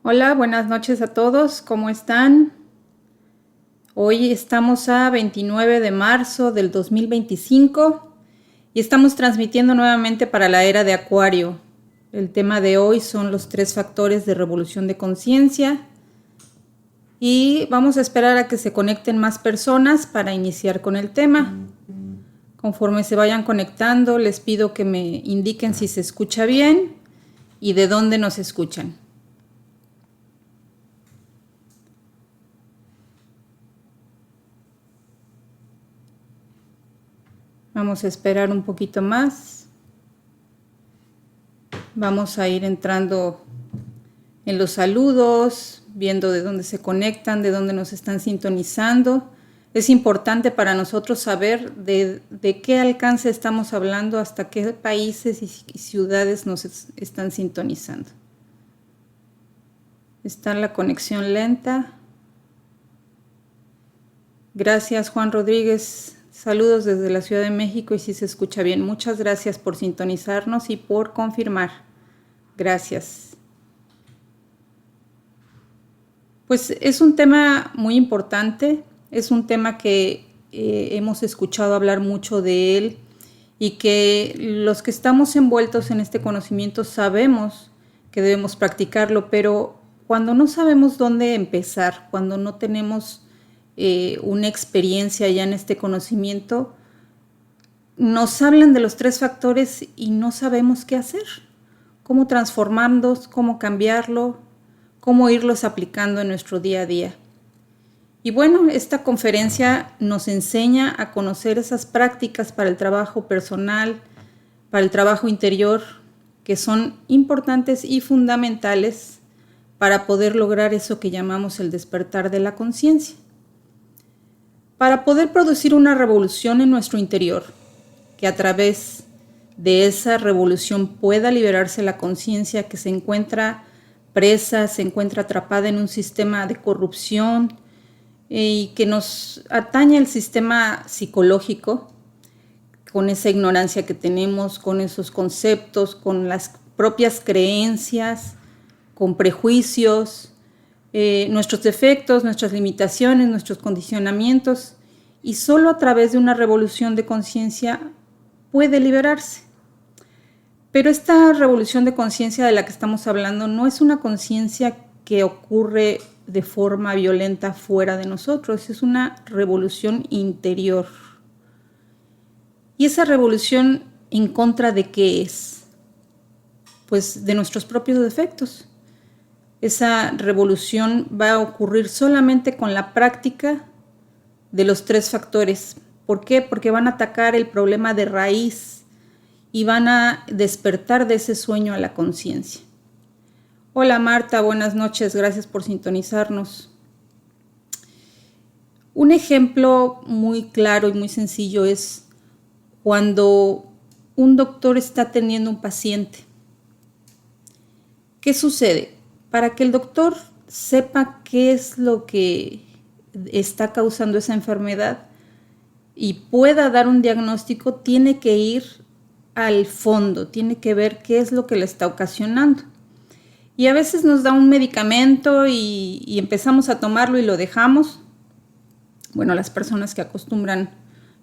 Hola, buenas noches a todos, ¿cómo están? Hoy estamos a 29 de marzo del 2025 y estamos transmitiendo nuevamente para la era de Acuario. El tema de hoy son los 3 factores de revolución de conciencia y vamos a esperar a que se conecten más personas para iniciar con el tema. Conforme se vayan conectando, les pido que me indiquen si se escucha bien y de dónde nos escuchan. Vamos a esperar un poquito más. Vamos a ir entrando en los saludos, viendo de dónde se conectan, de dónde nos están sintonizando. Es importante para nosotros saber de qué alcance estamos hablando, hasta qué países y ciudades nos están sintonizando. Está la conexión lenta. Gracias, Juan Rodríguez. Saludos desde la Ciudad de México y si se escucha bien. Muchas gracias por sintonizarnos y por confirmar. Gracias. Pues es un tema muy importante, es un tema que hemos escuchado hablar mucho de él y que los que estamos envueltos en este conocimiento sabemos que debemos practicarlo, pero cuando no sabemos dónde empezar, cuando no tenemos una experiencia ya en este conocimiento, nos hablan de los 3 factores y no sabemos qué hacer, cómo transformarlos, cómo cambiarlo, cómo irlos aplicando en nuestro día a día. Y bueno, esta conferencia nos enseña a conocer esas prácticas para el trabajo personal, para el trabajo interior, que son importantes y fundamentales para poder lograr eso que llamamos el despertar de la conciencia. Para poder producir una revolución en nuestro interior, que a través de esa revolución pueda liberarse la conciencia que se encuentra presa, se encuentra atrapada en un sistema de corrupción y que nos atañe el sistema psicológico, con esa ignorancia que tenemos, con esos conceptos, con las propias creencias, con prejuicios, nuestros defectos, nuestras limitaciones, nuestros condicionamientos, y solo a través de una revolución de conciencia puede liberarse. Pero esta revolución de conciencia de la que estamos hablando no es una conciencia que ocurre de forma violenta fuera de nosotros, es una revolución interior. ¿Y esa revolución en contra de qué es? Pues de nuestros propios defectos. Esa revolución va a ocurrir solamente con la práctica de los 3 factores. ¿Por qué? Porque van a atacar el problema de raíz y van a despertar de ese sueño a la conciencia. Hola Marta, buenas noches, gracias por sintonizarnos. Un ejemplo muy claro y muy sencillo es cuando un doctor está atendiendo a un paciente. ¿Qué sucede? Para que el doctor sepa qué es lo que está causando esa enfermedad y pueda dar un diagnóstico, tiene que ir al fondo, tiene que ver qué es lo que le está ocasionando. Y a veces nos da un medicamento y empezamos a tomarlo y lo dejamos. Bueno, las personas que acostumbran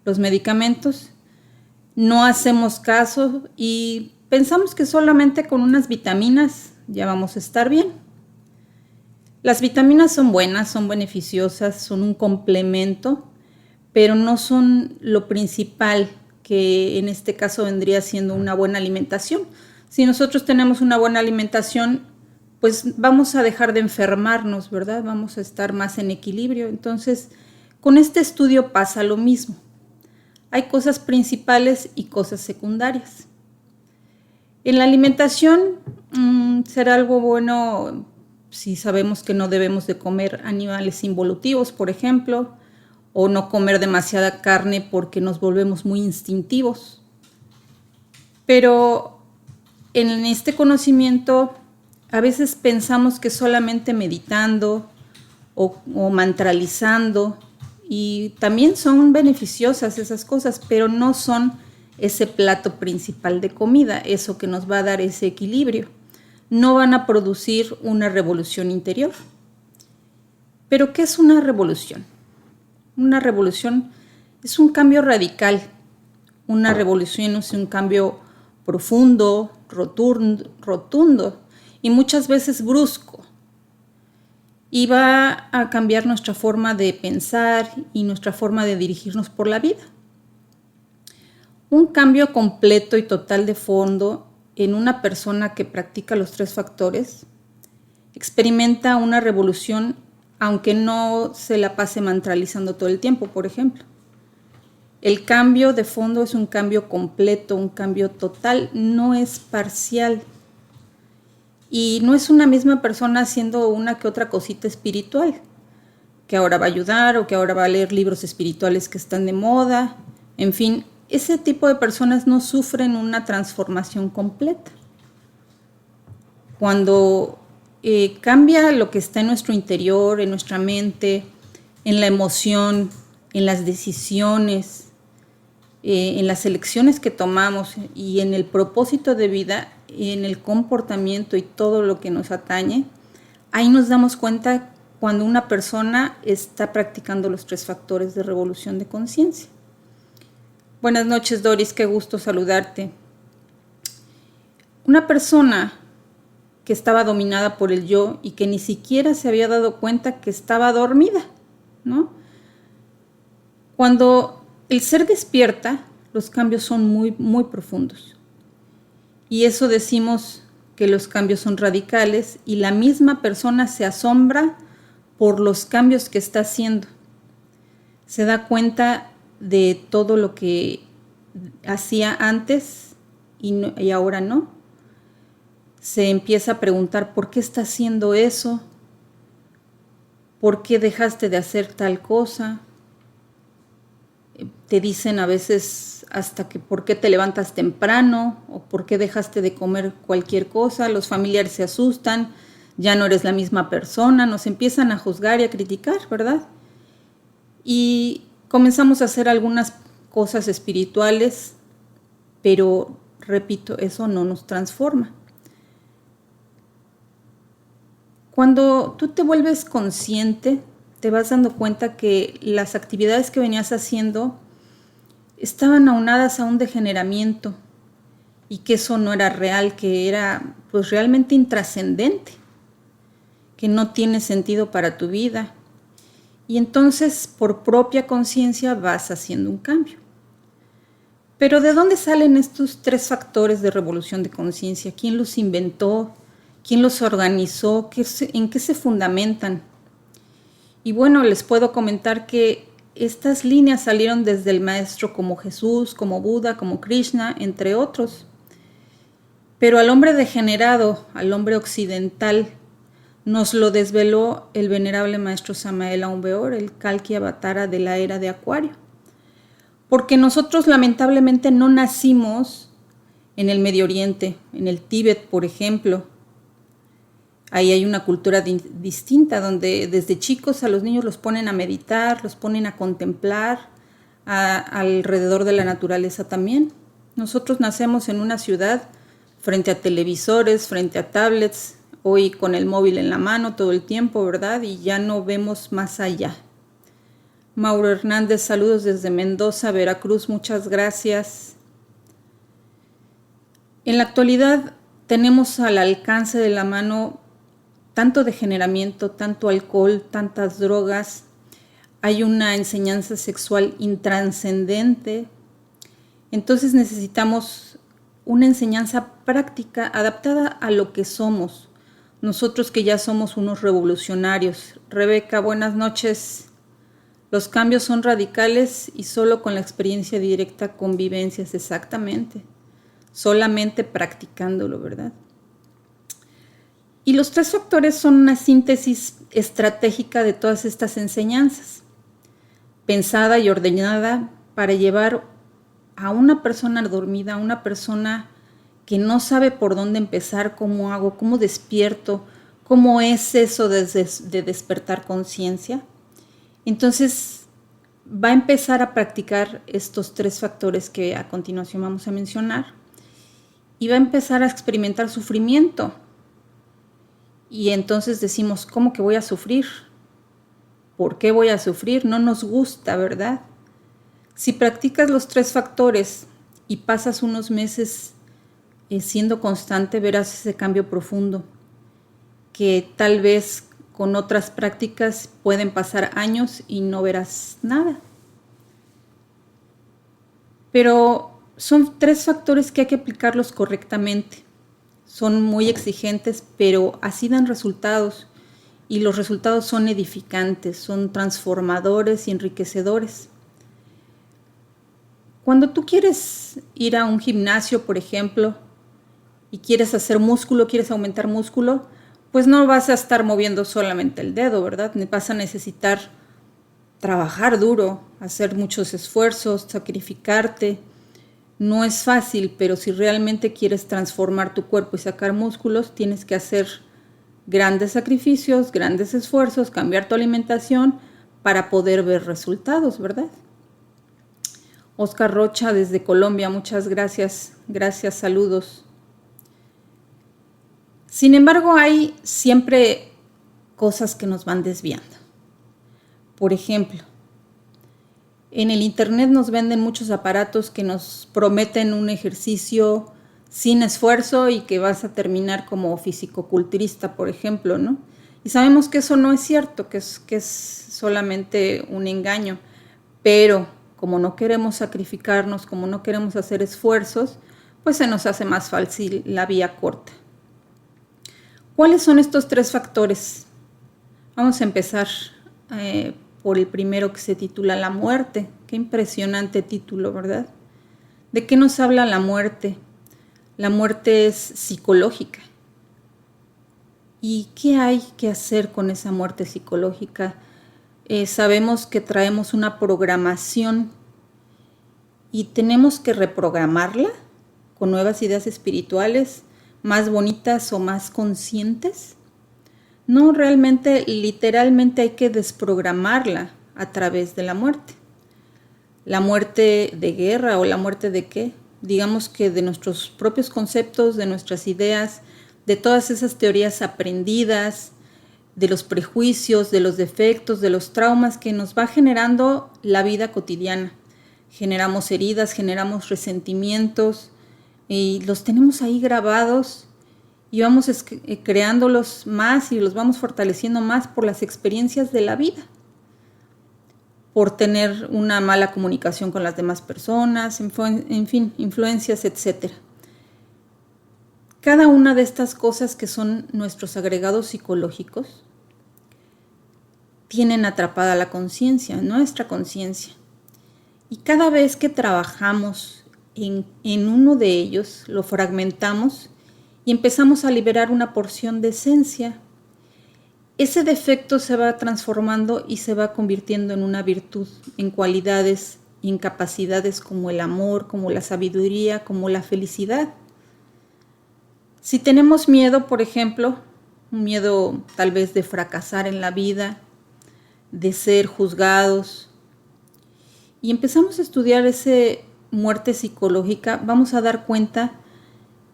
los medicamentos, no hacemos caso y pensamos que solamente con unas vitaminas ya vamos a estar bien. Las vitaminas son buenas, son beneficiosas, son un complemento, pero no son lo principal, que en este caso vendría siendo una buena alimentación. Si nosotros tenemos una buena alimentación, pues vamos a dejar de enfermarnos, ¿verdad? Vamos a estar más en equilibrio. Entonces, con este estudio pasa lo mismo. Hay cosas principales y cosas secundarias. En la alimentación será algo bueno si sabemos que no debemos de comer animales involutivos, por ejemplo, o no comer demasiada carne porque nos volvemos muy instintivos. Pero en este conocimiento a veces pensamos que solamente meditando o mantralizando, y también son beneficiosas esas cosas, pero no son ese plato principal de comida, eso que nos va a dar ese equilibrio. no van a producir una revolución interior. ¿Pero qué es una revolución? Una revolución es un cambio radical. Una revolución es un cambio profundo, rotundo y muchas veces brusco. Y va a cambiar nuestra forma de pensar y nuestra forma de dirigirnos por la vida. Un cambio completo y total de fondo en una persona que practica los 3 factores experimenta una revolución aunque no se la pase mantralizando todo el tiempo, por ejemplo. El cambio de fondo es un cambio completo, un cambio total, no es parcial. Y no es una misma persona haciendo una que otra cosita espiritual, que ahora va a ayudar o que ahora va a leer libros espirituales que están de moda. En fin, ese tipo de personas no sufren una transformación completa. Cuando cambia lo que está en nuestro interior, en nuestra mente, en la emoción, en las decisiones, en las elecciones que tomamos y en el propósito de vida, en el comportamiento y todo lo que nos atañe, ahí nos damos cuenta cuando una persona está practicando los 3 factores de revolución de conciencia. Buenas noches, Doris, qué gusto saludarte. Una persona que estaba dominada por el yo y que ni siquiera se había dado cuenta que estaba dormida, ¿no? Cuando el ser despierta, los cambios son muy, muy profundos. Y eso decimos que los cambios son radicales y la misma persona se asombra por los cambios que está haciendo. Se da cuenta de todo lo que hacía antes y ahora no. Se empieza a preguntar por qué está haciendo eso, por qué dejaste de hacer tal cosa. Te dicen a veces hasta que por qué te levantas temprano o por qué dejaste de comer cualquier cosa. Los familiares se asustan, ya no eres la misma persona, nos empiezan a juzgar y a criticar, ¿verdad? Y comenzamos a hacer algunas cosas espirituales, pero repito, eso no nos transforma. Cuando tú te vuelves consciente, te vas dando cuenta que las actividades que venías haciendo estaban aunadas a un degeneramiento y que eso no era real, que era pues realmente intrascendente, que no tiene sentido para tu vida. Y entonces por propia conciencia vas haciendo un cambio. Pero ¿de dónde salen estos 3 factores de revolución de conciencia? ¿Quién los inventó? ¿Quién los organizó? ¿En qué se fundamentan? Y bueno, les puedo comentar que estas líneas salieron desde el maestro como Jesús, como Buda, como Krishna, entre otros. Pero al hombre degenerado, al hombre occidental, nos lo desveló el venerable maestro Samael Aun Weor, el Kalki Avatara de la era de Acuario. Porque nosotros lamentablemente no nacimos en el Medio Oriente, en el Tíbet, por ejemplo. Ahí hay una cultura distinta donde desde chicos a los niños los ponen a meditar, los ponen a contemplar alrededor de la naturaleza también. Nosotros nacemos en una ciudad frente a televisores, frente a tablets, hoy con el móvil en la mano todo el tiempo, ¿verdad? Y ya no vemos más allá. Mauro Hernández, saludos desde Mendoza, Veracruz, muchas gracias. En la actualidad tenemos al alcance de la mano tanto degeneramiento, tanto alcohol, tantas drogas. Hay una enseñanza sexual intranscendente. Entonces necesitamos una enseñanza práctica adaptada a lo que somos. Nosotros que ya somos unos revolucionarios. Rebeca, buenas noches. Los cambios son radicales y solo con la experiencia directa con vivencias, exactamente. Solamente practicándolo, ¿verdad? Y los 3 factores son una síntesis estratégica de todas estas enseñanzas, pensada y ordenada para llevar a una persona dormida, a una persona que no sabe por dónde empezar, cómo hago, cómo despierto, cómo es eso de despertar conciencia. Entonces va a empezar a practicar estos 3 factores que a continuación vamos a mencionar y va a empezar a experimentar sufrimiento. Y entonces decimos, ¿cómo que voy a sufrir? ¿Por qué voy a sufrir? No nos gusta, ¿verdad? Si practicas los 3 factores y pasas unos meses siendo constante, verás ese cambio profundo, que tal vez con otras prácticas pueden pasar años y no verás nada. Pero son 3 factores que hay que aplicarlos correctamente. Son muy exigentes, pero así dan resultados. Y los resultados son edificantes, son transformadores y enriquecedores. Cuando tú quieres ir a un gimnasio, por ejemplo, y quieres hacer músculo, quieres aumentar músculo, pues no vas a estar moviendo solamente el dedo, ¿verdad? Vas a necesitar trabajar duro, hacer muchos esfuerzos, sacrificarte. No es fácil, pero si realmente quieres transformar tu cuerpo y sacar músculos, tienes que hacer grandes sacrificios, grandes esfuerzos, cambiar tu alimentación para poder ver resultados, ¿verdad? Oscar Rocha desde Colombia, muchas gracias, saludos. Sin embargo, hay siempre cosas que nos van desviando. Por ejemplo, en el internet nos venden muchos aparatos que nos prometen un ejercicio sin esfuerzo y que vas a terminar como fisicoculturista, por ejemplo, ¿no? Y sabemos que eso no es cierto, que es solamente un engaño, pero como no queremos sacrificarnos, como no queremos hacer esfuerzos, pues se nos hace más fácil la vía corta. ¿Cuáles son estos 3 factores? Vamos a empezar por el primero, que se titula La muerte. Qué impresionante título, ¿verdad? ¿De qué nos habla la muerte? La muerte es psicológica. ¿Y qué hay que hacer con esa muerte psicológica? Sabemos que traemos una programación y tenemos que reprogramarla con nuevas ideas espirituales más bonitas o más conscientes. No, realmente, literalmente hay que desprogramarla a través de la muerte. La muerte de guerra o la muerte de qué? Digamos que de nuestros propios conceptos, de nuestras ideas, de todas esas teorías aprendidas, de los prejuicios, de los defectos, de los traumas que nos va generando la vida cotidiana. Generamos heridas, generamos resentimientos y los tenemos ahí grabados y vamos creándolos más y los vamos fortaleciendo más por las experiencias de la vida, por tener una mala comunicación con las demás personas, en fin, influencias, etc. Cada una de estas cosas que son nuestros agregados psicológicos tienen atrapada la conciencia, nuestra conciencia. Y cada vez que trabajamos en uno de ellos, lo fragmentamos y empezamos a liberar una porción de esencia. Ese defecto se va transformando y se va convirtiendo en una virtud, en cualidades y en capacidades como el amor, como la sabiduría, como la felicidad. Si tenemos miedo, por ejemplo, un miedo tal vez de fracasar en la vida, de ser juzgados, y empezamos a estudiar esa muerte psicológica, vamos a dar cuenta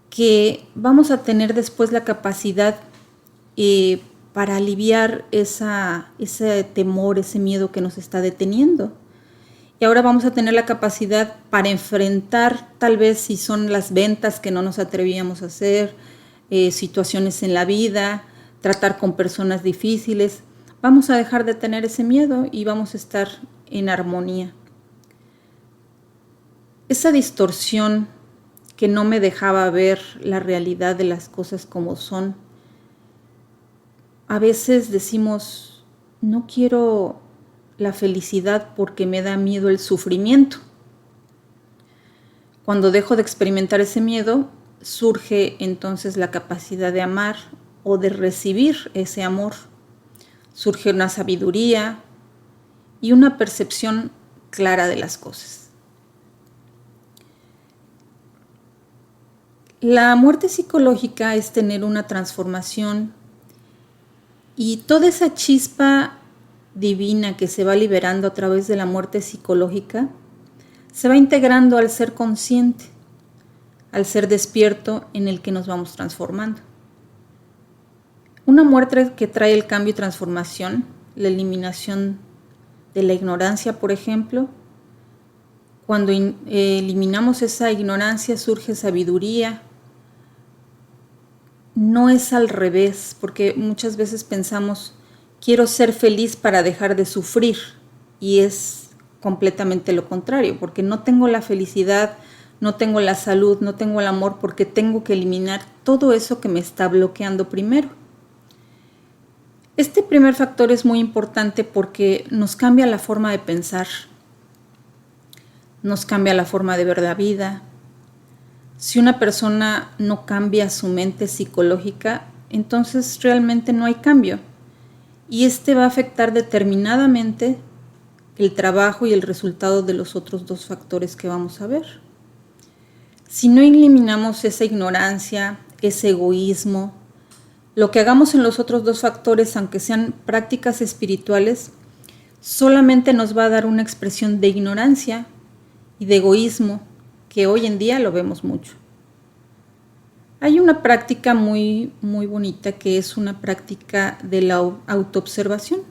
que vamos a tener después la capacidad para aliviar ese temor, ese miedo que nos está deteniendo. Y ahora vamos a tener la capacidad para enfrentar, tal vez si son las ventas que no nos atrevíamos a hacer, situaciones en la vida, tratar con personas difíciles. Vamos a dejar de tener ese miedo y vamos a estar en armonía. Esa distorsión que no me dejaba ver la realidad de las cosas como son. A veces decimos, no quiero la felicidad porque me da miedo el sufrimiento. Cuando dejo de experimentar ese miedo, surge entonces la capacidad de amar o de recibir ese amor. Surge una sabiduría y una percepción clara de las cosas. La muerte psicológica es tener una transformación y toda esa chispa divina que se va liberando a través de la muerte psicológica se va integrando al ser consciente, al ser despierto en el que nos vamos transformando. Una muerte que trae el cambio y transformación, la eliminación de la ignorancia, por ejemplo. Cuando eliminamos esa ignorancia surge sabiduría. No es al revés, porque muchas veces pensamos, quiero ser feliz para dejar de sufrir, y es completamente lo contrario, porque no tengo la felicidad, no tengo la salud, no tengo el amor, porque tengo que eliminar todo eso que me está bloqueando primero. Este primer factor es muy importante porque nos cambia la forma de pensar, nos cambia la forma de ver la vida. Si una persona no cambia su mente psicológica, entonces realmente no hay cambio. Y este va a afectar determinadamente el trabajo y el resultado de los otros dos factores que vamos a ver. Si no eliminamos esa ignorancia, ese egoísmo, lo que hagamos en los otros dos factores, aunque sean prácticas espirituales, solamente nos va a dar una expresión de ignorancia y de egoísmo, que hoy en día lo vemos mucho. Hay una práctica muy bonita que es una práctica de la autoobservación.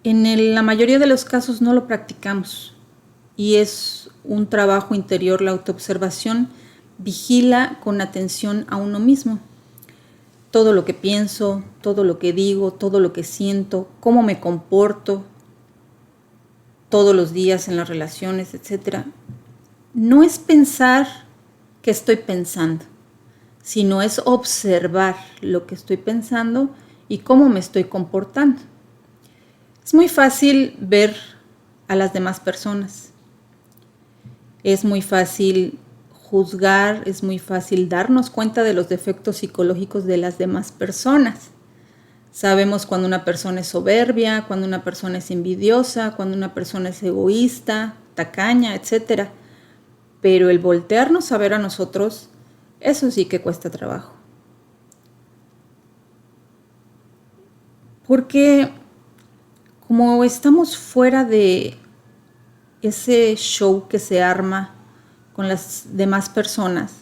En la mayoría de los casos no lo practicamos y es un trabajo interior. La autoobservación vigila con atención a uno mismo. Todo lo que pienso, todo lo que digo, todo lo que siento, cómo me comporto todos los días en las relaciones, etc. No es pensar que estoy pensando, sino es observar lo que estoy pensando y cómo me estoy comportando. Es muy fácil ver a las demás personas. Es muy fácil juzgar, es muy fácil darnos cuenta de los defectos psicológicos de las demás personas. Sabemos cuando una persona es soberbia, cuando una persona es envidiosa, cuando una persona es egoísta, tacaña, etc. Pero el voltearnos a ver a nosotros, eso sí que cuesta trabajo. Porque como estamos fuera de ese show que se arma con las demás personas,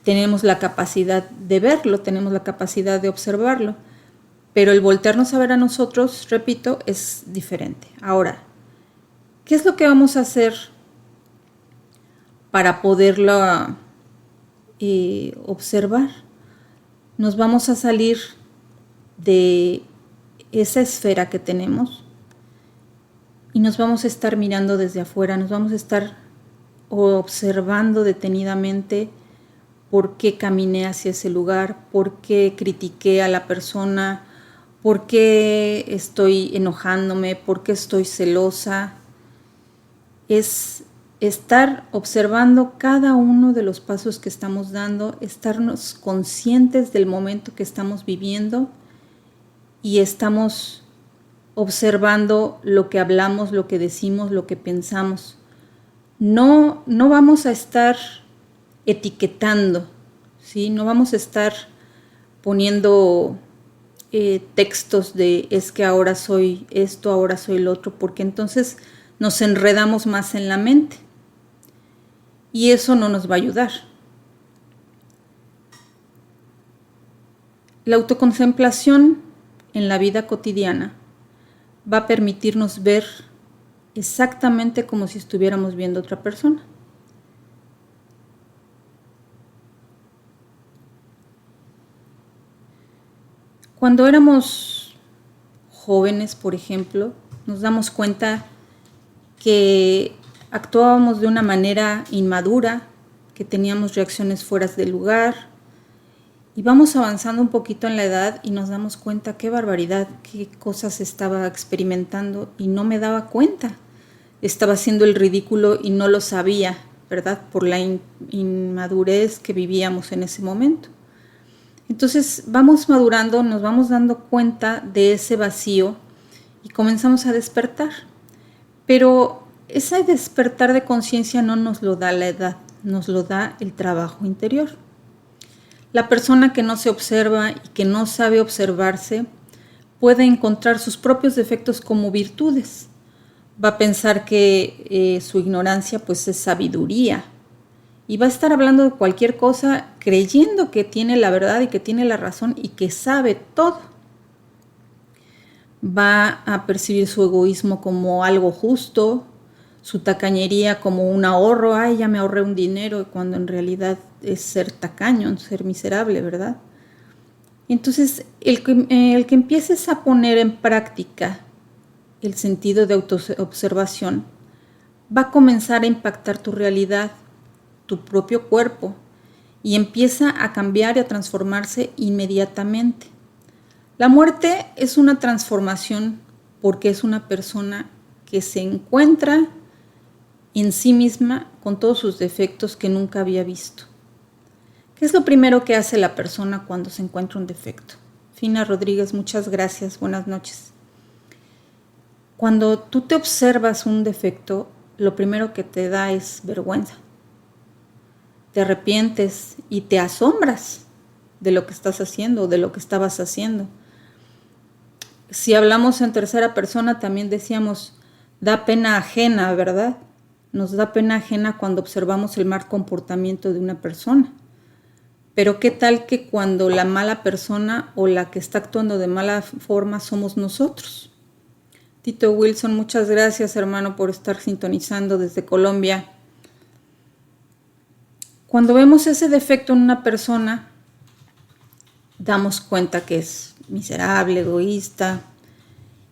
tenemos la capacidad de verlo, tenemos la capacidad de observarlo, pero el voltearnos a ver a nosotros, repito, es diferente. Ahora, ¿qué es lo que vamos a hacer para poderlo observar? Nos vamos a salir de esa esfera que tenemos y nos vamos a estar mirando desde afuera, nos vamos a estar observando detenidamente por qué caminé hacia ese lugar, por qué critiqué a la persona, por qué estoy enojándome, por qué estoy celosa. Es estar observando cada uno de los pasos que estamos dando, estarnos conscientes del momento que estamos viviendo y estamos observando lo que hablamos, lo que decimos, lo que pensamos. No vamos a estar etiquetando, ¿sí? No vamos a estar poniendo textos de es que ahora soy esto, ahora soy lo otro, porque entonces nos enredamos más en la mente y eso no nos va a ayudar. La autocontemplación en la vida cotidiana va a permitirnos ver exactamente como si estuviéramos viendo a otra persona. Cuando éramos jóvenes, por ejemplo, nos damos cuenta que actuábamos de una manera inmadura, que teníamos reacciones fuera de lugar, y vamos avanzando un poquito en la edad y nos damos cuenta qué barbaridad, qué cosas estaba experimentando y no me daba cuenta. Estaba haciendo el ridículo y no lo sabía, ¿verdad? Por la inmadurez que vivíamos en ese momento. Entonces vamos madurando, nos vamos dando cuenta de ese vacío y comenzamos a despertar. Pero ese despertar de conciencia no nos lo da la edad, nos lo da el trabajo interior. La persona que no se observa y que no sabe observarse puede encontrar sus propios defectos como virtudes. Va a pensar que su ignorancia pues es sabiduría y va a estar hablando de cualquier cosa creyendo que tiene la verdad y que tiene la razón y que sabe todo. Va a percibir su egoísmo como algo justo, su tacañería como un ahorro. Ay, ya me ahorré un dinero, cuando en realidad es ser tacaño, ser miserable, ¿verdad? Entonces, el que empieces a poner en práctica el sentido de autoobservación va a comenzar a impactar tu realidad, tu propio cuerpo, y empieza a cambiar y a transformarse inmediatamente. La muerte es una transformación porque es una persona que se encuentra en sí misma con todos sus defectos que nunca había visto. ¿Qué es lo primero que hace la persona cuando se encuentra un defecto? Fina Rodríguez, muchas gracias, buenas noches. Cuando tú te observas un defecto, lo primero que te da es vergüenza. Te arrepientes y te asombras de lo que estás haciendo, de lo que estabas haciendo. Si hablamos en tercera persona, también decíamos, da pena ajena, ¿verdad? Nos da pena ajena cuando observamos el mal comportamiento de una persona. Pero ¿qué tal que cuando la mala persona o la que está actuando de mala forma somos nosotros? Tito Wilson, muchas gracias, hermano, por estar sintonizando desde Colombia. Cuando vemos ese defecto en una persona, damos cuenta que es miserable, egoísta.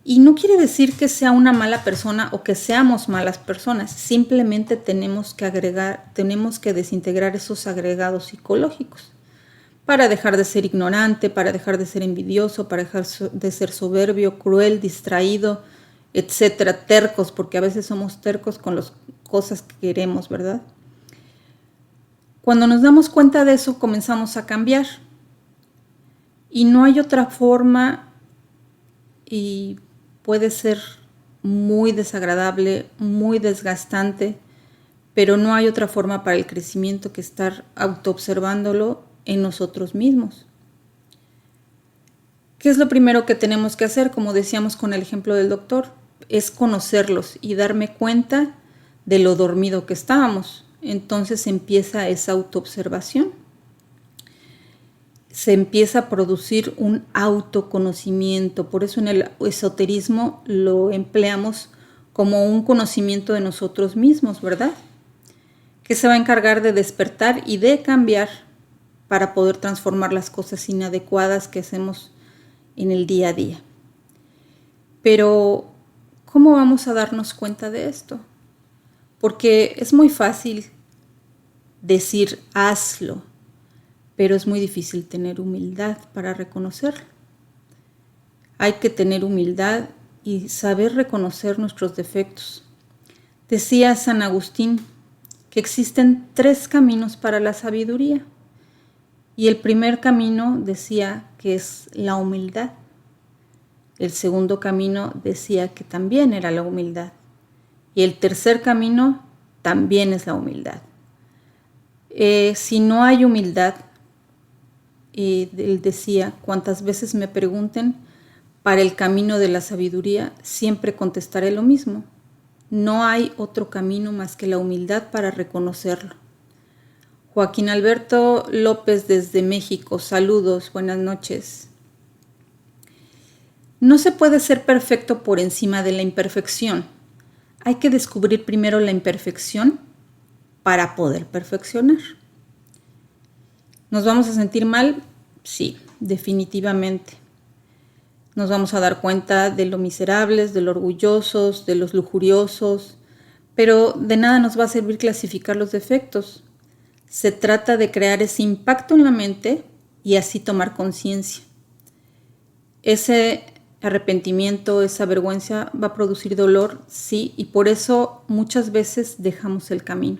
Y no quiere decir que sea una mala persona o que seamos malas personas. Simplemente tenemos que desintegrar esos agregados psicológicos para dejar de ser ignorante, para dejar de ser envidioso, para dejar de ser soberbio, cruel, distraído, etcétera, tercos, porque a veces somos tercos con las cosas que queremos, ¿verdad? Cuando nos damos cuenta de eso, comenzamos a cambiar. Y no hay otra forma, y puede ser muy desagradable, muy desgastante, pero no hay otra forma para el crecimiento que estar autoobservándolo en nosotros mismos. ¿Qué es lo primero que tenemos que hacer? Como decíamos con el ejemplo del doctor, es conocerlos y darme cuenta de lo dormido que estábamos. Entonces empieza esa autoobservación. Se empieza a producir un autoconocimiento. Por eso en el esoterismo lo empleamos como un conocimiento de nosotros mismos, ¿verdad? Que se va a encargar de despertar y de cambiar para poder transformar las cosas inadecuadas que hacemos en el día a día. Pero, ¿cómo vamos a darnos cuenta de esto? Porque es muy fácil decir hazlo, pero es muy difícil tener humildad para reconocerlo. Hay que tener humildad y saber reconocer nuestros defectos. Decía San Agustín que existen 3 caminos para la sabiduría. Y el primer camino decía que es la humildad. El segundo camino decía que también era la humildad. Y el tercer camino también es la humildad. Si no hay humildad, él decía, cuantas veces me pregunten para el camino de la sabiduría, siempre contestaré lo mismo. No hay otro camino más que la humildad para reconocerlo. Joaquín Alberto López desde México, saludos, buenas noches. No se puede ser perfecto por encima de la imperfección. Hay que descubrir primero la imperfección para poder perfeccionar. ¿Nos vamos a sentir mal? Sí, definitivamente. Nos vamos a dar cuenta de lo miserables, de lo orgullosos, de los lujuriosos, pero de nada nos va a servir clasificar los defectos. Se trata de crear ese impacto en la mente y así tomar conciencia. Ese arrepentimiento, esa vergüenza va a producir dolor, sí, y por eso muchas veces dejamos el camino.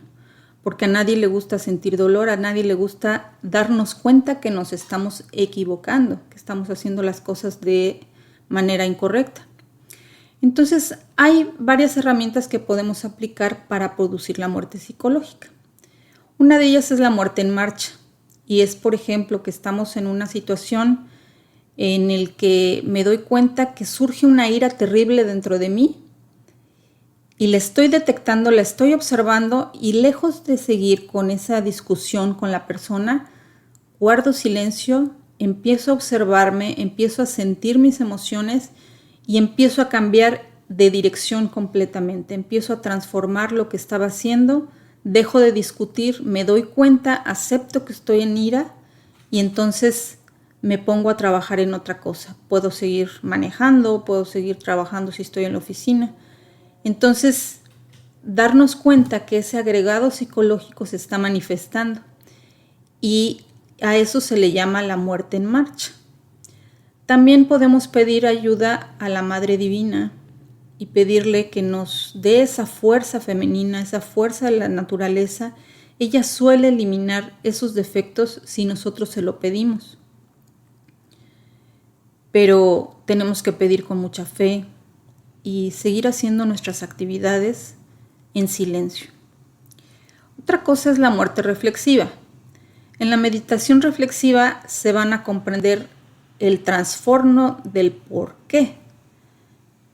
Porque a nadie le gusta sentir dolor, a nadie le gusta darnos cuenta que nos estamos equivocando, que estamos haciendo las cosas de manera incorrecta. Entonces, hay varias herramientas que podemos aplicar para producir la muerte psicológica. Una de ellas es la muerte en marcha, y es, por ejemplo, que estamos en una situación en el que me doy cuenta que surge una ira terrible dentro de mí, y la estoy detectando, la estoy observando y lejos de seguir con esa discusión con la persona, guardo silencio, empiezo a observarme, empiezo a sentir mis emociones y empiezo a cambiar de dirección completamente. Empiezo a transformar lo que estaba haciendo, dejo de discutir, me doy cuenta, acepto que estoy en ira y entonces me pongo a trabajar en otra cosa. Puedo seguir manejando, puedo seguir trabajando si estoy en la oficina. Entonces, darnos cuenta que ese agregado psicológico se está manifestando y a eso se le llama la muerte en marcha. También podemos pedir ayuda a la Madre Divina y pedirle que nos dé esa fuerza femenina, esa fuerza de la naturaleza. Ella suele eliminar esos defectos si nosotros se lo pedimos. Pero tenemos que pedir con mucha fe y seguir haciendo nuestras actividades en silencio. Otra cosa es la muerte reflexiva. En la meditación reflexiva se van a comprender el trastorno del por qué.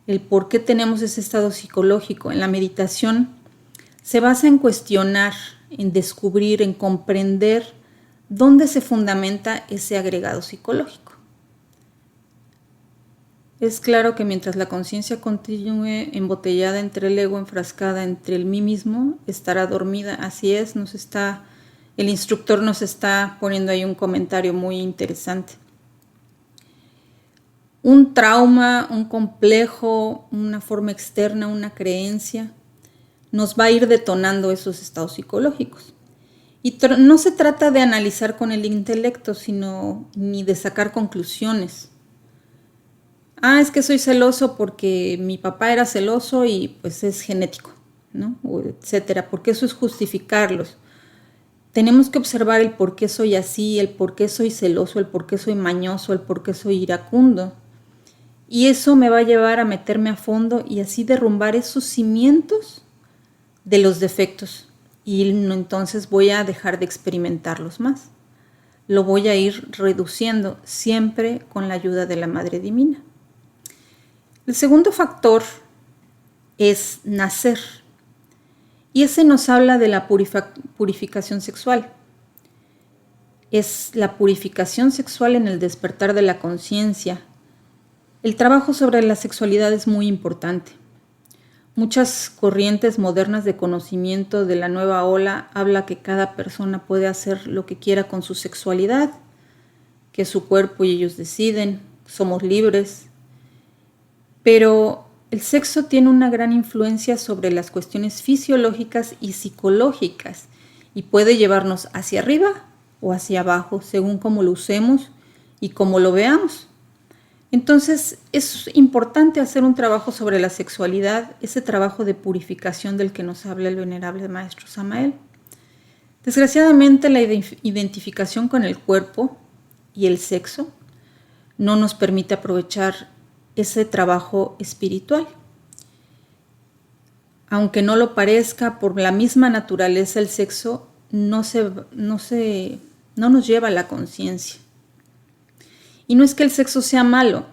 El por qué tenemos ese estado psicológico. En la meditación se basa en cuestionar, en descubrir, en comprender dónde se fundamenta ese agregado psicológico. Es claro que mientras la conciencia continúe embotellada entre el ego, enfrascada entre el mí mismo, estará dormida. Así es, el instructor nos está poniendo ahí un comentario muy interesante. Un trauma, un complejo, una forma externa, una creencia, nos va a ir detonando esos estados psicológicos. Y no se trata de analizar con el intelecto, ni de sacar conclusiones. Es que soy celoso porque mi papá era celoso y pues es genético, ¿no? O etcétera, porque eso es justificarlos. Tenemos que observar el por qué soy así, el por qué soy celoso, el por qué soy mañoso, el por qué soy iracundo. Y eso me va a llevar a meterme a fondo y así derrumbar esos cimientos de los defectos. Y entonces voy a dejar de experimentarlos más. Lo voy a ir reduciendo siempre con la ayuda de la Madre Divina. El segundo factor es nacer. Y ese nos habla de la purificación sexual. Es la purificación sexual en el despertar de la conciencia. El trabajo sobre la sexualidad es muy importante. Muchas corrientes modernas de conocimiento de la nueva ola habla que cada persona puede hacer lo que quiera con su sexualidad, que es su cuerpo y ellos deciden, somos libres. Pero el sexo tiene una gran influencia sobre las cuestiones fisiológicas y psicológicas y puede llevarnos hacia arriba o hacia abajo según cómo lo usemos y cómo lo veamos. Entonces es importante hacer un trabajo sobre la sexualidad, ese trabajo de purificación del que nos habla el venerable maestro Samael. Desgraciadamente la identificación con el cuerpo y el sexo no nos permite aprovechar ese trabajo espiritual. Aunque no lo parezca, por la misma naturaleza el sexo no nos lleva a la conciencia. Y no es que el sexo sea malo,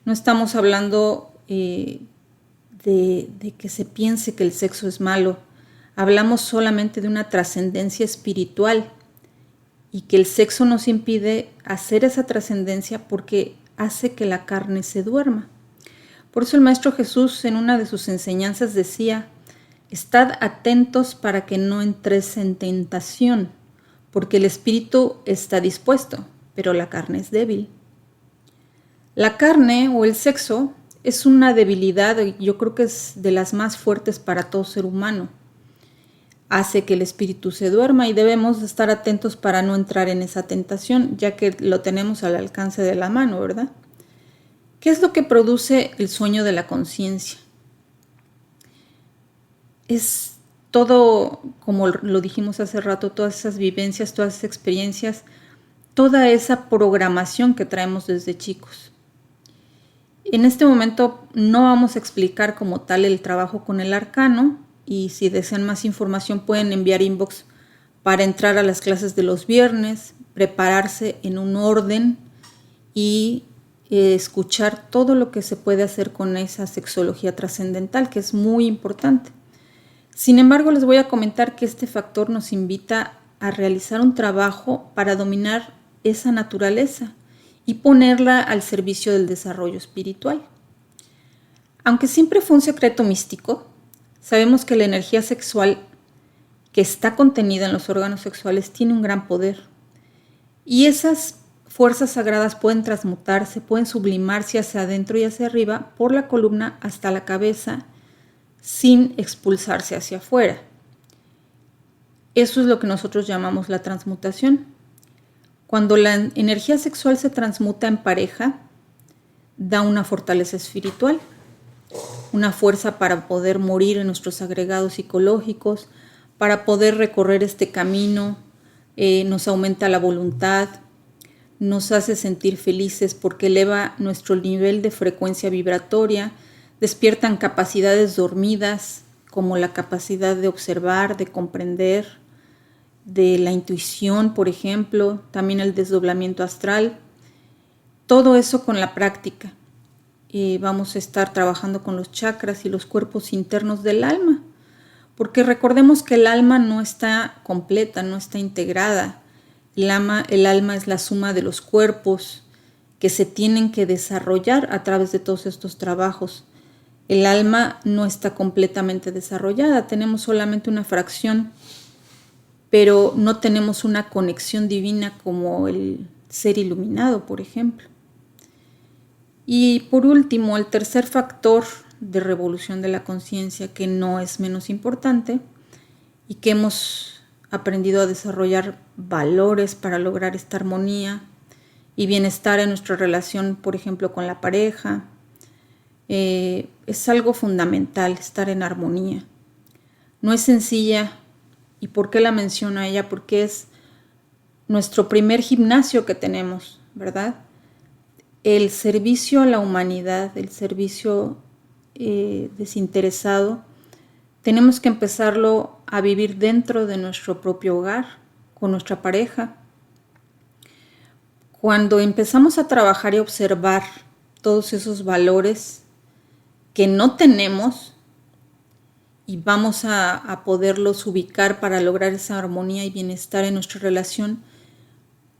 no estamos hablando de que se piense que el sexo es malo, hablamos solamente de una trascendencia espiritual y que el sexo nos impide hacer esa trascendencia porque hace que la carne se duerma. Por eso el Maestro Jesús en una de sus enseñanzas decía: estad atentos para que no entréis en tentación, porque el espíritu está dispuesto, pero la carne es débil. La carne o el sexo es una debilidad, yo creo que es de las más fuertes para todo ser humano. Hace que el espíritu se duerma y debemos estar atentos para no entrar en esa tentación, ya que lo tenemos al alcance de la mano, ¿verdad? ¿Qué es lo que produce el sueño de la conciencia? Es todo, como lo dijimos hace rato, todas esas vivencias, todas esas experiencias, toda esa programación que traemos desde chicos. En este momento no vamos a explicar como tal el trabajo con el arcano, y si desean más información pueden enviar inbox para entrar a las clases de los viernes, prepararse en un orden y escuchar todo lo que se puede hacer con esa sexología trascendental, que es muy importante. Sin embargo, les voy a comentar que este factor nos invita a realizar un trabajo para dominar esa naturaleza y ponerla al servicio del desarrollo espiritual. Aunque siempre fue un secreto místico, sabemos que la energía sexual que está contenida en los órganos sexuales tiene un gran poder. Y esas fuerzas sagradas pueden transmutarse, pueden sublimarse hacia adentro y hacia arriba por la columna hasta la cabeza sin expulsarse hacia afuera. Eso es lo que nosotros llamamos la transmutación. Cuando la energía sexual se transmuta en pareja, da una fortaleza espiritual, una fuerza para poder morir en nuestros agregados psicológicos, para poder recorrer este camino, nos aumenta la voluntad, nos hace sentir felices porque eleva nuestro nivel de frecuencia vibratoria, despiertan capacidades dormidas como la capacidad de observar, de comprender, de la intuición, por ejemplo, también el desdoblamiento astral. Todo eso con la práctica. Vamos a estar trabajando con los chakras y los cuerpos internos del alma, porque recordemos que el alma no está completa, no está integrada. El alma es la suma de los cuerpos que se tienen que desarrollar a través de todos estos trabajos. El alma no está completamente desarrollada, tenemos solamente una fracción, pero no tenemos una conexión divina como el ser iluminado, por ejemplo. Y por último, el tercer factor de revolución de la conciencia, que no es menos importante y que hemos aprendido a desarrollar valores para lograr esta armonía y bienestar en nuestra relación, por ejemplo, con la pareja. Es algo fundamental estar en armonía. No es sencilla. ¿Y por qué la menciono a ella? Porque es nuestro primer gimnasio que tenemos, ¿verdad? El servicio a la humanidad, el servicio desinteresado, tenemos que empezarlo a vivir dentro de nuestro propio hogar, con nuestra pareja. Cuando empezamos a trabajar y observar todos esos valores que no tenemos y vamos a poderlos ubicar para lograr esa armonía y bienestar en nuestra relación,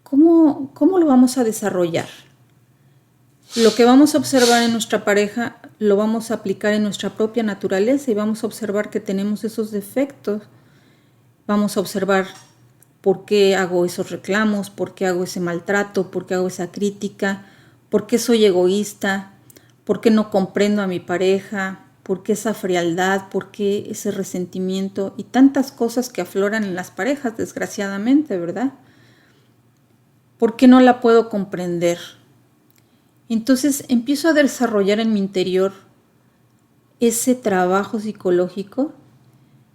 ¿cómo lo vamos a desarrollar? Lo que vamos a observar en nuestra pareja lo vamos a aplicar en nuestra propia naturaleza y vamos a observar que tenemos esos defectos. Vamos a observar por qué hago esos reclamos, por qué hago ese maltrato, por qué hago esa crítica, por qué soy egoísta, por qué no comprendo a mi pareja, por qué esa frialdad, por qué ese resentimiento y tantas cosas que afloran en las parejas, desgraciadamente, ¿verdad? ¿Por qué no la puedo comprender? Entonces empiezo a desarrollar en mi interior ese trabajo psicológico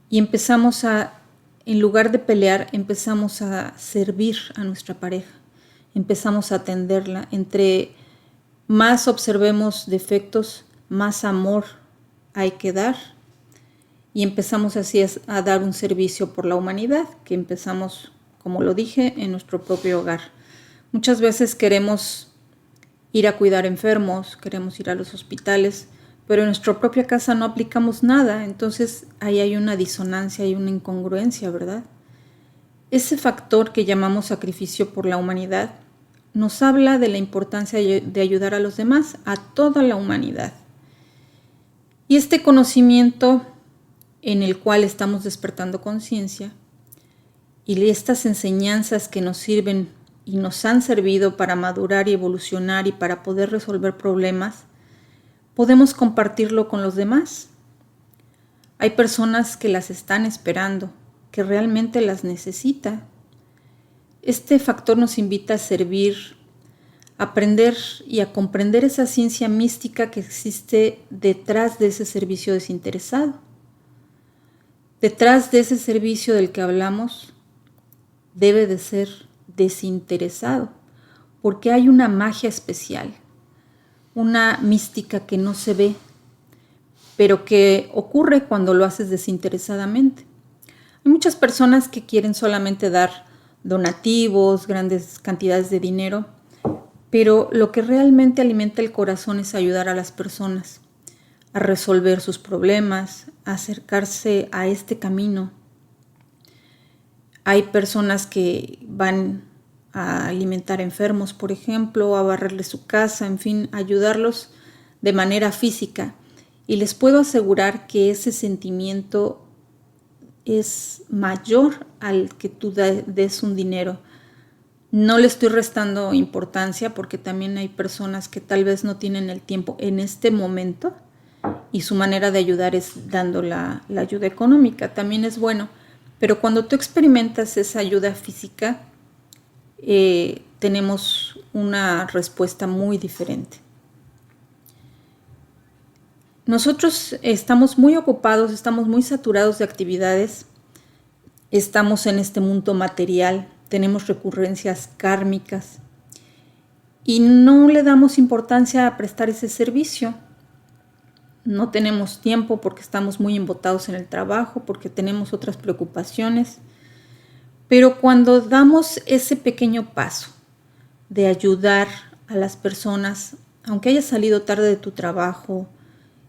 y empezamos en lugar de pelear, empezamos a servir a nuestra pareja, empezamos a atenderla. Entre más observemos defectos, más amor hay que dar y empezamos así a dar un servicio por la humanidad, que empezamos, como lo dije, en nuestro propio hogar. Muchas veces queremos ir a cuidar enfermos, queremos ir a los hospitales, pero en nuestra propia casa no aplicamos nada, entonces ahí hay una disonancia, hay una incongruencia, ¿verdad? Ese factor que llamamos sacrificio por la humanidad nos habla de la importancia de ayudar a los demás, a toda la humanidad. Y este conocimiento en el cual estamos despertando conciencia y estas enseñanzas que nos sirven y nos han servido para madurar y evolucionar y para poder resolver problemas, podemos compartirlo con los demás. Hay personas que las están esperando, que realmente las necesitan. Este factor nos invita a servir, a aprender y a comprender esa ciencia mística que existe detrás de ese servicio desinteresado. Detrás de ese servicio del que hablamos debe de ser desinteresado, porque hay una magia especial, una mística que no se ve, pero que ocurre cuando lo haces desinteresadamente. Hay muchas personas que quieren solamente dar donativos, grandes cantidades de dinero, Pero lo que realmente alimenta el corazón es ayudar a las personas a resolver sus problemas, a acercarse a este camino. Hay personas que van a alimentar enfermos, por ejemplo, a barrerles su casa, en fin, ayudarlos de manera física. Y les puedo asegurar que ese sentimiento es mayor al que tú des un dinero. No le estoy restando importancia porque también hay personas que tal vez no tienen el tiempo en este momento y su manera de ayudar es dando la ayuda económica. También es bueno, pero cuando tú experimentas esa ayuda física, tenemos una respuesta muy diferente. Nosotros estamos muy ocupados, estamos muy saturados de actividades, estamos en este mundo material, tenemos recurrencias kármicas y no le damos importancia a prestar ese servicio. No tenemos tiempo porque estamos muy embotados en el trabajo, porque tenemos otras preocupaciones. Pero cuando damos ese pequeño paso de ayudar a las personas, aunque hayas salido tarde de tu trabajo,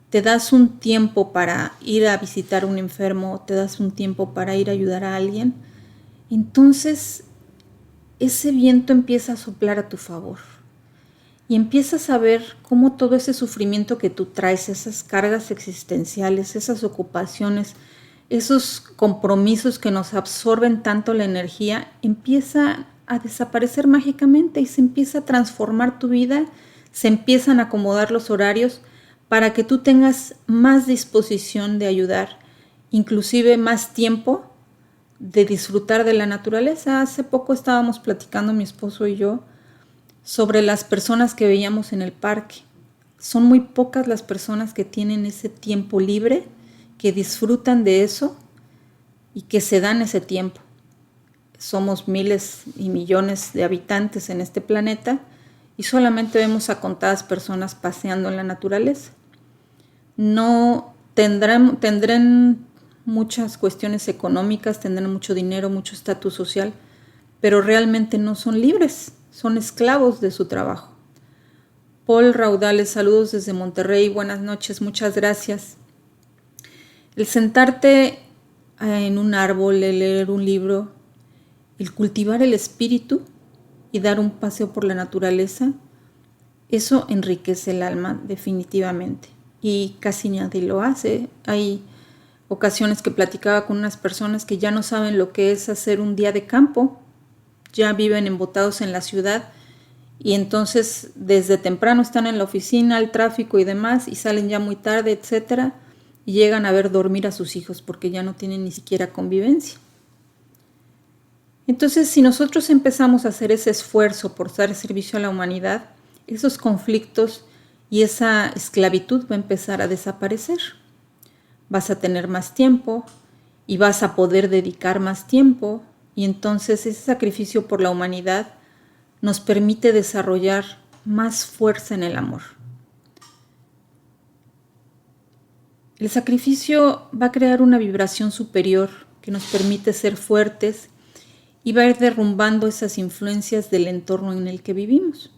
te das un tiempo para ir a visitar a un enfermo, te das un tiempo para ir a ayudar a alguien, entonces ese viento empieza a soplar a tu favor. Y empiezas a ver cómo todo ese sufrimiento que tú traes, esas cargas existenciales, esas ocupaciones, esos compromisos que nos absorben tanto la energía, empieza a desaparecer mágicamente y se empieza a transformar tu vida, se empiezan a acomodar los horarios para que tú tengas más disposición de ayudar, inclusive más tiempo de disfrutar de la naturaleza. Hace poco estábamos platicando mi esposo y yo sobre las personas que veíamos en el parque. Son muy pocas las personas que tienen ese tiempo libre, que disfrutan de eso y que se dan ese tiempo. Somos miles y millones de habitantes en este planeta y solamente vemos a contadas personas paseando en la naturaleza. No tendrán muchas cuestiones económicas, tendrán mucho dinero, mucho estatus social, pero realmente no son libres. Son esclavos de su trabajo. Paul Raudales, saludos desde Monterrey, buenas noches, muchas gracias. El sentarte en un árbol, el leer un libro, el cultivar el espíritu y dar un paseo por la naturaleza, eso enriquece el alma definitivamente. Y casi nadie lo hace. Hay ocasiones que platicaba con unas personas que ya no saben lo que es hacer un día de campo, ya viven embotados en la ciudad y entonces desde temprano están en la oficina, el tráfico y demás y salen ya muy tarde, etcétera, y llegan a ver dormir a sus hijos porque ya no tienen ni siquiera convivencia. Entonces, si nosotros empezamos a hacer ese esfuerzo por dar servicio a la humanidad, esos conflictos y esa esclavitud va a empezar a desaparecer. Vas a tener más tiempo y vas a poder dedicar más tiempo. Y entonces ese sacrificio por la humanidad nos permite desarrollar más fuerza en el amor. El sacrificio va a crear una vibración superior que nos permite ser fuertes y va a ir derrumbando esas influencias del entorno en el que vivimos.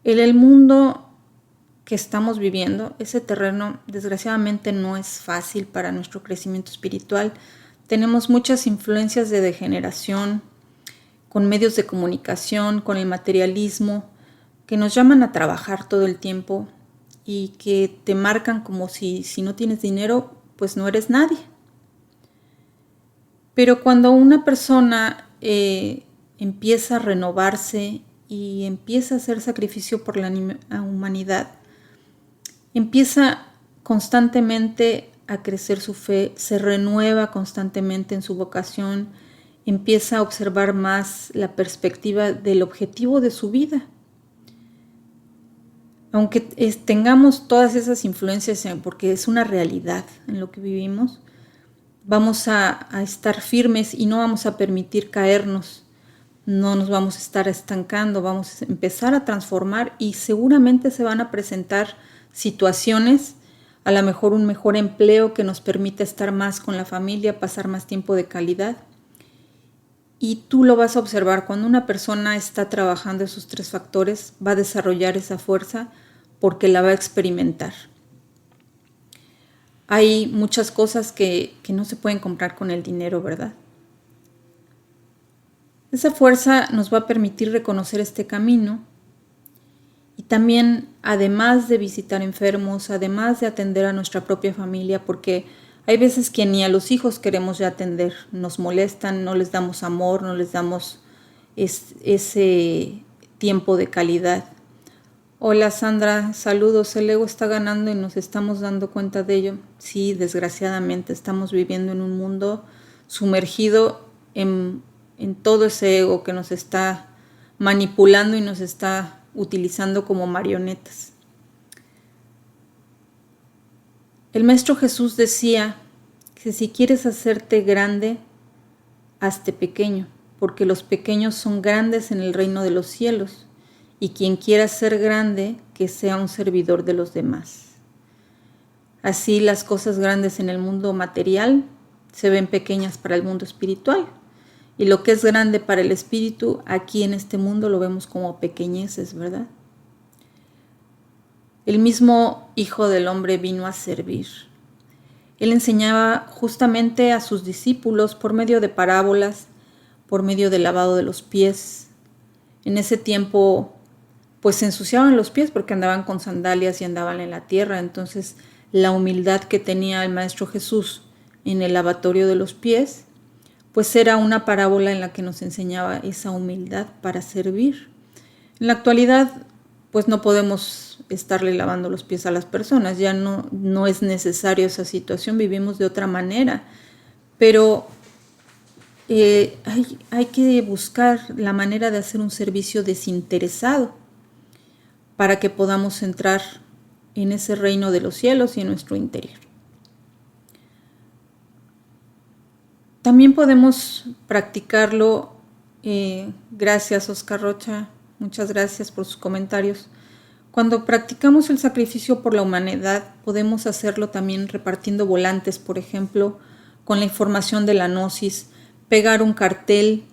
En el mundo que estamos viviendo, ese terreno desgraciadamente no es fácil para nuestro crecimiento espiritual. Tenemos muchas influencias de degeneración, con medios de comunicación, con el materialismo, que nos llaman a trabajar todo el tiempo y que te marcan como si no tienes dinero, pues no eres nadie. Pero cuando una persona empieza a renovarse y empieza a hacer sacrificio por la humanidad, empieza constantemente a crecer su fe, se renueva constantemente en su vocación, empieza a observar más la perspectiva del objetivo de su vida. Aunque tengamos todas esas influencias, porque es una realidad en lo que vivimos, vamos a estar firmes y no vamos a permitir caernos, no nos vamos a estar estancando, vamos a empezar a transformar y seguramente se van a presentar situaciones, a lo mejor un mejor empleo que nos permita estar más con la familia, pasar más tiempo de calidad. Y tú lo vas a observar, cuando una persona está trabajando esos 3 factores, va a desarrollar esa fuerza porque la va a experimentar. Hay muchas cosas que no se pueden comprar con el dinero, ¿verdad? Esa fuerza nos va a permitir reconocer este camino y también, además de visitar enfermos, además de atender a nuestra propia familia, porque hay veces que ni a los hijos queremos ya atender, nos molestan, no les damos amor, no les damos ese tiempo de calidad. Hola Sandra, saludos, el ego está ganando y nos estamos dando cuenta de ello. Sí, desgraciadamente estamos viviendo en un mundo sumergido en todo ese ego que nos está manipulando y nos está utilizando como marionetas. El Maestro Jesús decía que si quieres hacerte grande, hazte pequeño, porque los pequeños son grandes en el reino de los cielos, y quien quiera ser grande, que sea un servidor de los demás. Así las cosas grandes en el mundo material se ven pequeñas para el mundo espiritual, y lo que es grande para el espíritu, aquí en este mundo lo vemos como pequeñeces, ¿verdad? El mismo Hijo del Hombre vino a servir. Él enseñaba justamente a sus discípulos por medio de parábolas, por medio del lavado de los pies. En ese tiempo, pues se ensuciaban los pies porque andaban con sandalias y andaban en la tierra. Entonces, la humildad que tenía el Maestro Jesús en el lavatorio de los pies, pues era una parábola en la que nos enseñaba esa humildad para servir. En la actualidad, pues no podemos estarle lavando los pies a las personas, ya no es necesario esa situación, vivimos de otra manera, pero hay que buscar la manera de hacer un servicio desinteresado para que podamos entrar en ese reino de los cielos y en nuestro interior. También podemos practicarlo, gracias Oscar Rocha, muchas gracias por sus comentarios. Cuando practicamos el sacrificio por la humanidad, podemos hacerlo también repartiendo volantes, por ejemplo, con la información de la gnosis, pegar un cartel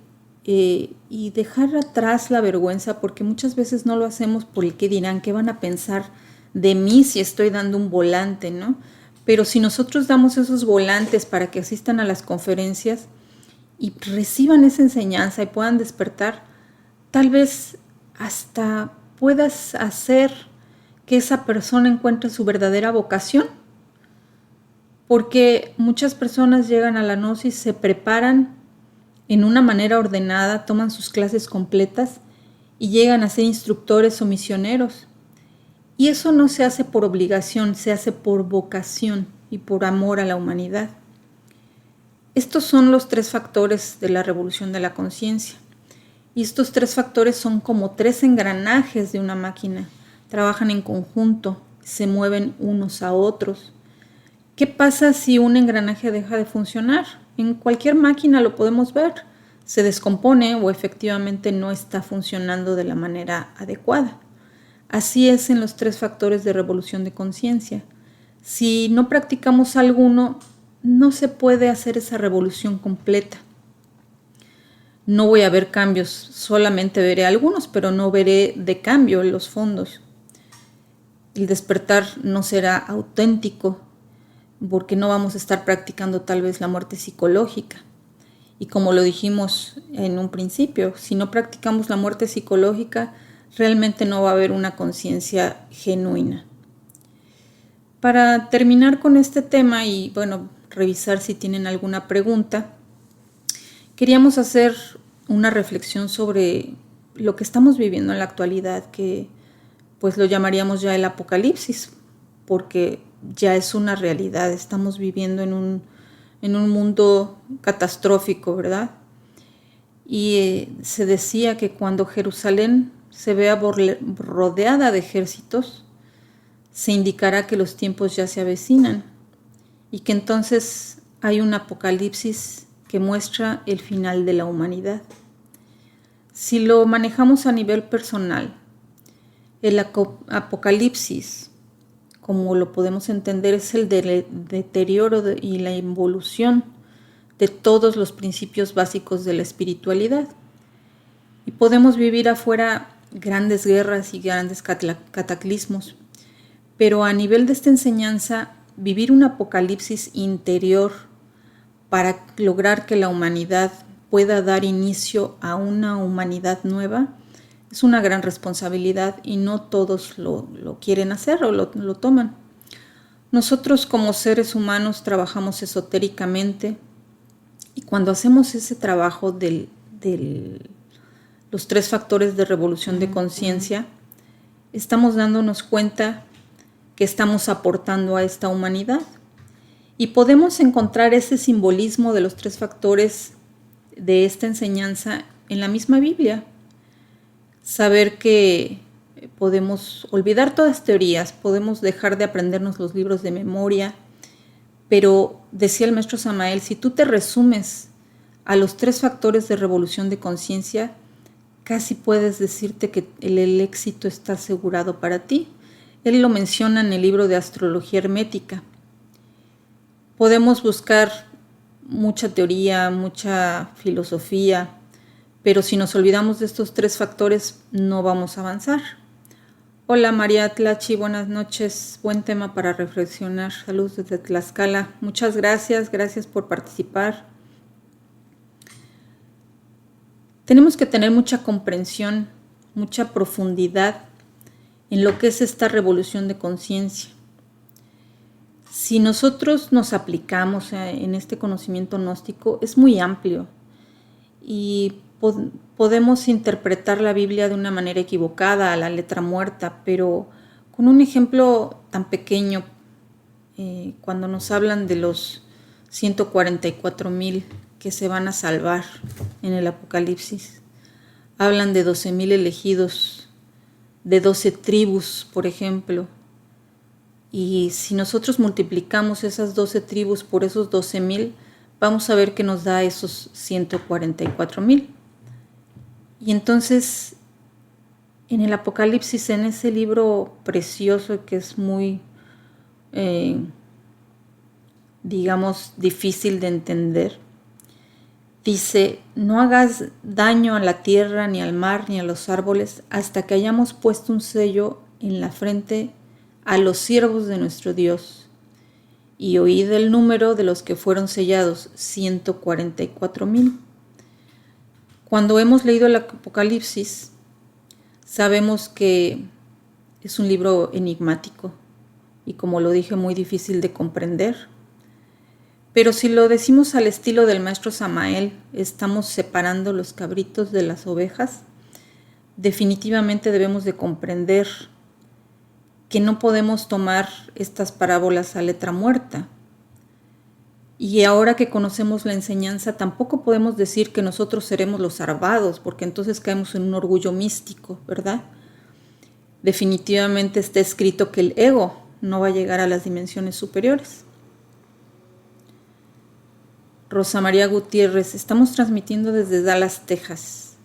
y dejar atrás la vergüenza, porque muchas veces no lo hacemos por el qué dirán, qué van a pensar de mí si estoy dando un volante, ¿no? Pero si nosotros damos esos volantes para que asistan a las conferencias y reciban esa enseñanza y puedan despertar, tal vez hasta puedas hacer que esa persona encuentre su verdadera vocación. Porque muchas personas llegan a la gnosis, se preparan en una manera ordenada, toman sus clases completas y llegan a ser instructores o misioneros. Y eso no se hace por obligación, se hace por vocación y por amor a la humanidad. Estos son los 3 factores de la revolución de la conciencia. Y estos 3 factores son como 3 engranajes de una máquina. Trabajan en conjunto, se mueven unos a otros. ¿Qué pasa si un engranaje deja de funcionar? En cualquier máquina lo podemos ver. Se descompone o efectivamente no está funcionando de la manera adecuada. Así es en los 3 factores de revolución de conciencia. Si no practicamos alguno, no se puede hacer esa revolución completa. No voy a ver cambios, solamente veré algunos, pero no veré de cambio en los fondos. El despertar no será auténtico, porque no vamos a estar practicando tal vez la muerte psicológica. Y como lo dijimos en un principio, si no practicamos la muerte psicológica, realmente no va a haber una conciencia genuina. Para terminar con este tema y revisar si tienen alguna pregunta, queríamos hacer una reflexión sobre lo que estamos viviendo en la actualidad, que pues lo llamaríamos ya el apocalipsis, porque ya es una realidad, estamos viviendo en un mundo catastrófico, ¿verdad? Y se decía que cuando Jerusalén se vea rodeada de ejércitos, se indicará que los tiempos ya se avecinan y que entonces hay un apocalipsis que muestra el final de la humanidad. Si lo manejamos a nivel personal, el apocalipsis, como lo podemos entender, es el deterioro y la involución de todos los principios básicos de la espiritualidad. Y podemos vivir afuera grandes guerras y grandes cataclismos, pero a nivel de esta enseñanza, vivir un apocalipsis interior para lograr que la humanidad pueda dar inicio a una humanidad nueva es una gran responsabilidad y no todos lo quieren hacer o lo toman. Nosotros como seres humanos trabajamos esotéricamente y cuando hacemos ese trabajo de los 3 factores de revolución de conciencia, estamos dándonos cuenta que estamos aportando a esta humanidad y podemos encontrar ese simbolismo de los 3 factores de esta enseñanza en la misma Biblia. Saber que podemos olvidar todas teorías, podemos dejar de aprendernos los libros de memoria, pero decía el maestro Samael, si tú te resumes a los 3 factores de revolución de conciencia, casi puedes decirte que el éxito está asegurado para ti. Él lo menciona en el libro de Astrología Hermética. Podemos buscar mucha teoría, mucha filosofía, pero si nos olvidamos de estos 3 factores, no vamos a avanzar. Hola María Tlachi, buenas noches. Buen tema para reflexionar. Saludos desde Tlaxcala. Muchas gracias por participar. Tenemos que tener mucha comprensión, mucha profundidad en lo que es esta revolución de conciencia. Si nosotros nos aplicamos en este conocimiento gnóstico, es muy amplio y podemos interpretar la Biblia de una manera equivocada, a la letra muerta, pero con un ejemplo tan pequeño, cuando nos hablan de los 144,000 que se van a salvar en el Apocalipsis, hablan de 12,000 elegidos, de 12 tribus, por ejemplo, y si nosotros multiplicamos esas 12 tribus por esos 12,000, vamos a ver que nos da esos 144,000. Y entonces, en el Apocalipsis, en ese libro precioso que es muy, difícil de entender, dice, no hagas daño a la tierra, ni al mar, ni a los árboles, hasta que hayamos puesto un sello en la frente a los siervos de nuestro Dios. Y oíd el número de los que fueron sellados, 144,000. Cuando hemos leído el Apocalipsis, sabemos que es un libro enigmático y, como lo dije, muy difícil de comprender. Pero si lo decimos al estilo del maestro Samael, estamos separando los cabritos de las ovejas, definitivamente debemos de comprender que no podemos tomar estas parábolas a letra muerta. Y ahora que conocemos la enseñanza, tampoco podemos decir que nosotros seremos los salvados, porque entonces caemos en un orgullo místico, ¿verdad? Definitivamente está escrito que el ego no va a llegar a las dimensiones superiores. Rosa María Gutiérrez, estamos transmitiendo desde Dallas, Texas.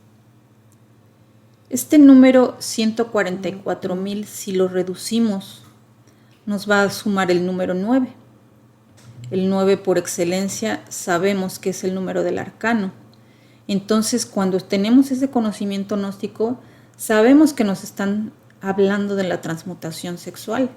Este número 144,000, si lo reducimos, nos va a sumar el número 9. El 9 por excelencia sabemos que es el número del arcano. Entonces, cuando tenemos ese conocimiento gnóstico, sabemos que nos están hablando de la transmutación sexual.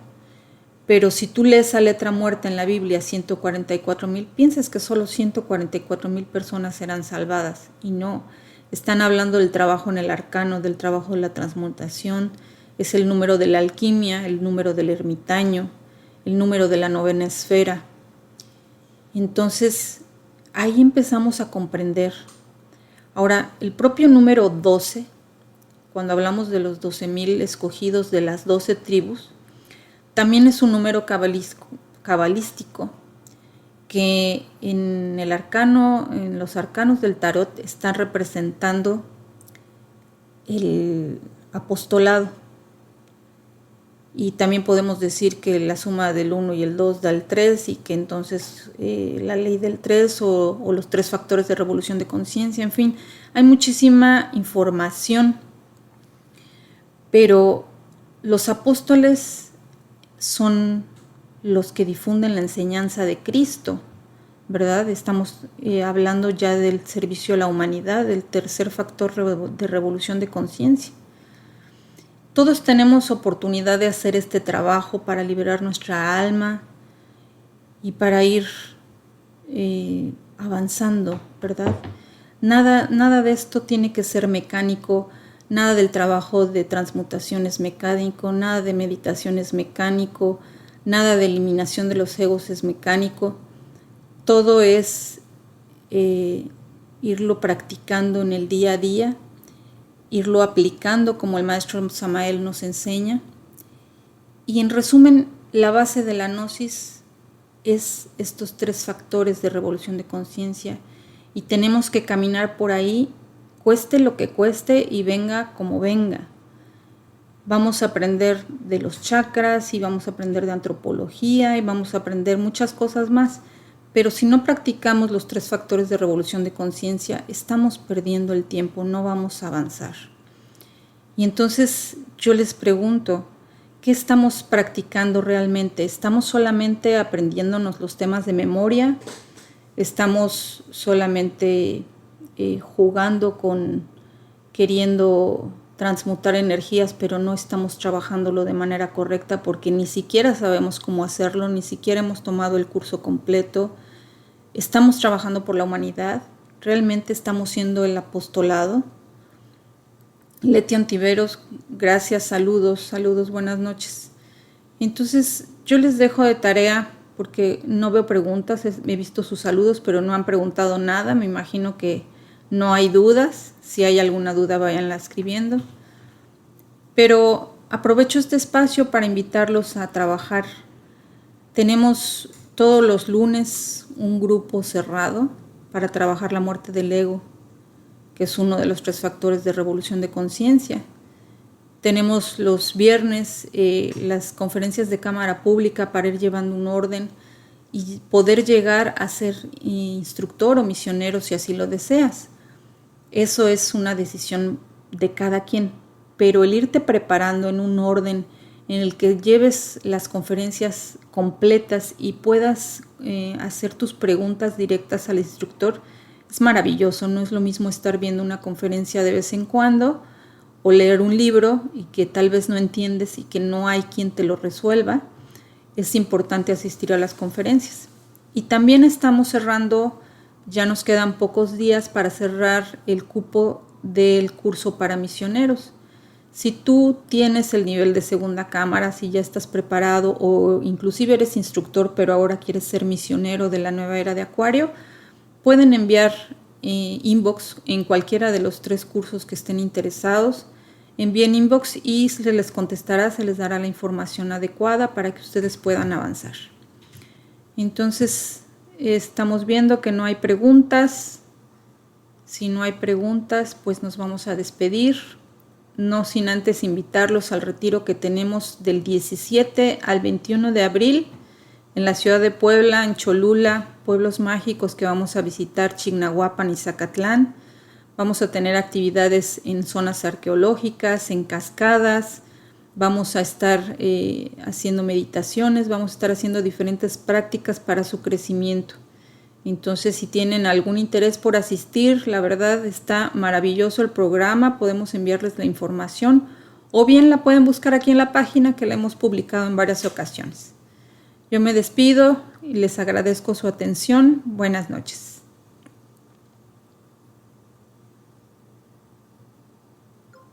Pero si tú lees a letra muerta en la Biblia 144,000, piensas que solo 144,000 personas serán salvadas. Y no, están hablando del trabajo en el arcano, del trabajo de la transmutación. Es el número de la alquimia, el número del ermitaño, el número de la novena esfera. Entonces, ahí empezamos a comprender. Ahora, el propio número 12, cuando hablamos de los 12,000 escogidos de las 12 tribus, también es un número cabalístico que en el arcano, en los arcanos del tarot, están representando el apostolado. Y también podemos decir que la suma del 1 y el 2 da el 3 y que entonces la ley del 3 o los 3 factores de revolución de conciencia, en fin, hay muchísima información. Pero los apóstoles son los que difunden la enseñanza de Cristo. ¿verdad? Estamos hablando ya del servicio a la humanidad, del tercer factor de revolución de conciencia. Todos tenemos oportunidad de hacer este trabajo para liberar nuestra alma y para ir avanzando, ¿verdad? Nada de esto tiene que ser mecánico, nada del trabajo de transmutación es mecánico, nada de meditación es mecánico, nada de eliminación de los egos es mecánico. Todo es irlo practicando en el día a día, irlo aplicando como el maestro Samael nos enseña. Y en resumen, la base de la gnosis es estos 3 factores de revolución de conciencia y tenemos que caminar por ahí, cueste lo que cueste y venga como venga. Vamos a aprender de los chakras y vamos a aprender de antropología y vamos a aprender muchas cosas más, pero si no practicamos los 3 factores de revolución de conciencia, estamos perdiendo el tiempo, no vamos a avanzar. Y entonces yo les pregunto, ¿qué estamos practicando realmente? ¿Estamos solamente aprendiéndonos los temas de memoria? ¿Estamos solamente jugando con queriendo transmutar energías, pero no estamos trabajándolo de manera correcta porque ni siquiera sabemos cómo hacerlo, ni siquiera hemos tomado el curso completo? ¿Estamos trabajando por la humanidad? ¿Realmente estamos siendo el apostolado? Leti Antiveros, gracias, saludos, buenas noches. Entonces, yo les dejo de tarea, porque no veo preguntas, he visto sus saludos, pero no han preguntado nada, me imagino que no hay dudas, si hay alguna duda váyanla escribiendo. Pero aprovecho este espacio para invitarlos a trabajar. Tenemos todos los lunes un grupo cerrado para trabajar la muerte del ego, que es uno de los 3 factores de revolución de conciencia. Tenemos los viernes las conferencias de cámara pública para ir llevando un orden y poder llegar a ser instructor o misionero si así lo deseas. Eso es una decisión de cada quien, pero el irte preparando en un orden en el que lleves las conferencias completas y puedas hacer tus preguntas directas al instructor es maravilloso. No es lo mismo estar viendo una conferencia de vez en cuando o leer un libro y que tal vez no entiendes y que no hay quien te lo resuelva. Es importante asistir a las conferencias. Y también estamos cerrando, ya nos quedan pocos días para cerrar el cupo del curso para misioneros. Si tú tienes el nivel de segunda cámara, si ya estás preparado o inclusive eres instructor pero ahora quieres ser misionero de la nueva era de Acuario, pueden enviar inbox en cualquiera de los 3 cursos que estén interesados. Envíen inbox y se les contestará, se les dará la información adecuada para que ustedes puedan avanzar. Entonces, estamos viendo que no hay preguntas. Si no hay preguntas, pues nos vamos a despedir. No sin antes invitarlos al retiro que tenemos del 17 al 21 de abril en la ciudad de Puebla, en Cholula, pueblos mágicos que vamos a visitar, Chignahuapan y Zacatlán. Vamos a tener actividades en zonas arqueológicas, en cascadas, vamos a estar haciendo meditaciones, vamos a estar haciendo diferentes prácticas para su crecimiento. Entonces, si tienen algún interés por asistir, la verdad está maravilloso el programa, podemos enviarles la información o bien la pueden buscar aquí en la página que la hemos publicado en varias ocasiones. Yo me despido y les agradezco su atención. Buenas noches.